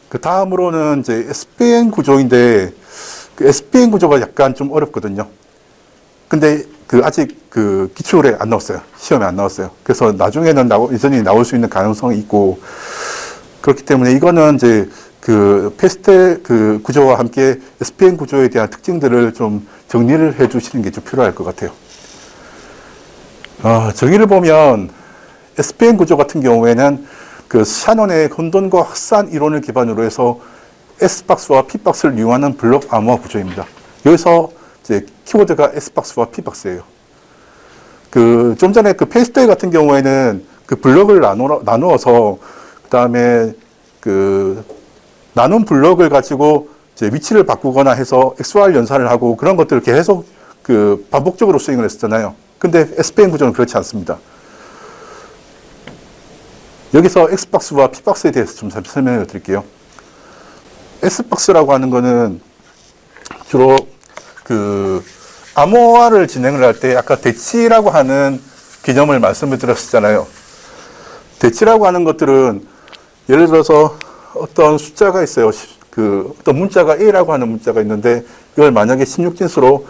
그 다음으로는 이제 SPN 구조인데, 그 SPN 구조가 약간 좀 어렵거든요. 근데 아직 기출에 안 나왔어요. 시험에 안 나왔어요. 그래서 나중에는 여전히 나올 수 있는 가능성이 있고, 그렇기 때문에 이거는 이제 패스텔 구조와 함께 SPN 구조에 대한 특징들을 좀 정리를 해 주시는 게 좀 필요할 것 같아요. 정의를 보면 SPN 구조 같은 경우에는 샤논의 혼돈과 확산 이론을 기반으로 해서 S박스와 P박스를 이용하는 블록 암호화 구조입니다. 여기서 이제 키워드가 S박스와 P박스예요. 좀 전에 패스텔 같은 경우에는 블록을 나누어서 그다음에 나눈 블록을 가지고 이제 위치를 바꾸거나 해서 XOR 연산을 하고 그런 것들을 계속 반복적으로 수행을 했었잖아요. 근데 SPN 구조는 그렇지 않습니다. 여기서 X박스와 P박스에 대해서 좀 설명을 드릴게요. S박스라고 하는 거는 주로 암호화를 진행을 할 때 아까 대치라고 하는 개념을 말씀을 드렸었잖아요. 대치라고 하는 것들은 예를 들어서 어떤 숫자가 있어요. 어떤 문자가 A라고 하는 문자가 있는데 이걸 만약에 16진수로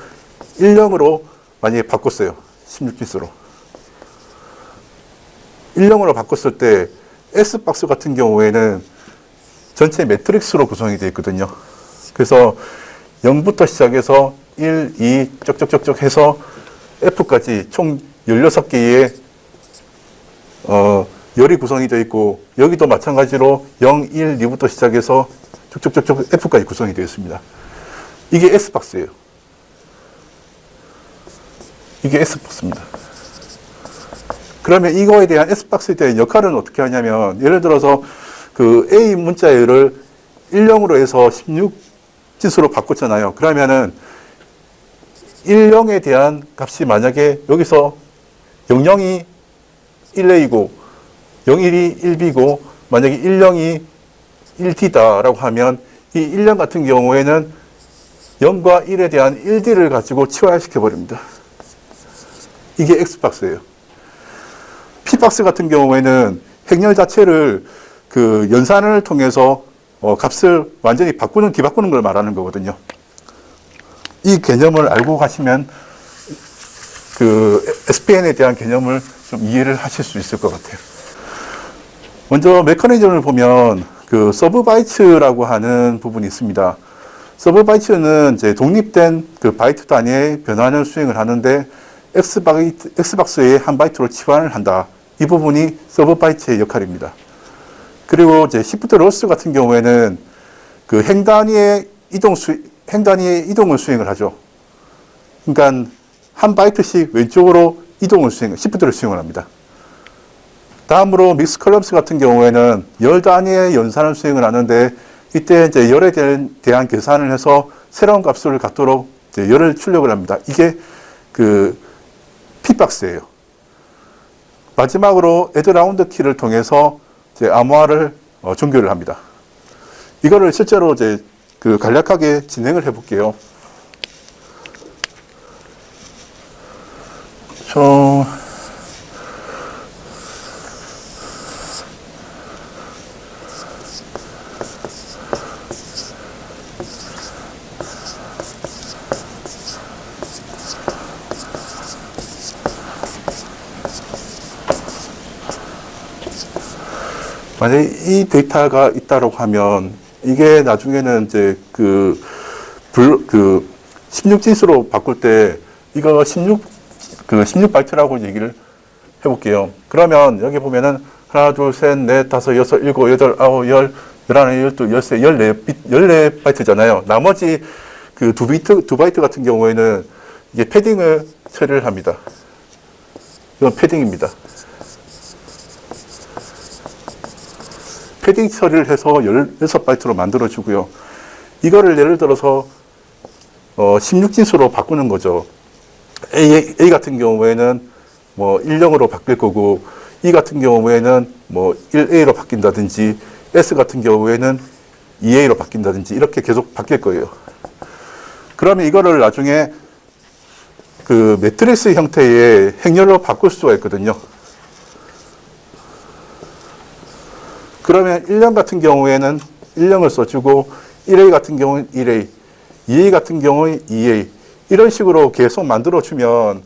10으로 만약에 바꿨어요. 16진수로. 10으로 바꿨을 때 S박스 같은 경우에는 전체 매트릭스로 구성이 되어 있거든요. 그래서 0부터 시작해서 1, 2, 쪽쪽쪽쪽 해서 F까지 총 16개의 열이 구성이 되어 있고 여기도 마찬가지로 0, 1, 2부터 시작해서 쭉쭉쭉쭉 F까지 구성이 되어 있습니다. 이게 S박스예요. 이게 S박스입니다. 그러면 이거에 대한 S박스에 대한 역할은 어떻게 하냐면 예를 들어서 A 문자의 열을 10으로 해서 16진수로 바꿨잖아요. 그러면은 10에 대한 값이 만약에 여기서 00이 1A이고 01이 1B고 만약에 10이 1D다라고 하면 이 10 같은 경우에는 0과 1에 대한 1D를 가지고 치환시켜 버립니다. 이게 X박스예요. P박스 같은 경우에는 행렬 자체를 연산을 통해서 값을 완전히 뒤바꾸는 걸 말하는 거거든요. 이 개념을 알고 가시면 SPN에 대한 개념을 좀 이해를 하실 수 있을 것 같아요. 먼저 메커니즘을 보면 서브바이트라고 하는 부분이 있습니다. 서브바이트는 이제 독립된 바이트 단위의 변환을 수행을 하는데 X박스의 한 바이트로 치환을 한다. 이 부분이 서브바이트의 역할입니다. 그리고 이제 시프트 로스 같은 경우에는 행 단위의 이동을 수행을 하죠. 그러니까 한 바이트씩 왼쪽으로 시프트를 수행을 합니다. 다음으로 믹스 컬럼스 같은 경우에는 열 단위의 연산을 수행을 하는데 이때 이제 열에 대한 계산을 해서 새로운 값을 갖도록 이제 열을 출력을 합니다. 이게 P박스예요. 마지막으로 애드 라운드 키를 통해서 이제 암호화를 종결을 합니다. 이거를 실제로 이제 간략하게 진행을 해볼게요. 만약에 이 데이터가 있다고 하면 이게 나중에는 이제 16진수로 바꿀 때 이거 16바이트라고 얘기를 해볼게요. 그러면 여기 보면은 하나, 둘, 셋, 넷, 다섯, 여섯, 일곱, 여덟, 아홉, 열, 열하나, 열둘, 열세, 14바이트잖아요. 나머지 두 바이트 같은 경우에는 이게 패딩을 처리를 합니다. 이건 패딩입니다. 패딩 처리를 해서 16바이트로 만들어주고요. 이거를 예를 들어서 16진수로 바꾸는 거죠. A 같은 경우에는 뭐 10으로 바뀔 거고, E 같은 경우에는 뭐 1A로 바뀐다든지, S 같은 경우에는 2A로 바뀐다든지, 이렇게 계속 바뀔 거예요. 그러면 이거를 나중에 매트릭스 형태의 행렬로 바꿀 수가 있거든요. 그러면 1년 같은 경우에는 1령을 써주고 1A 같은 경우는 1A, 2A 같은 경우는 2A 이런 식으로 계속 만들어주면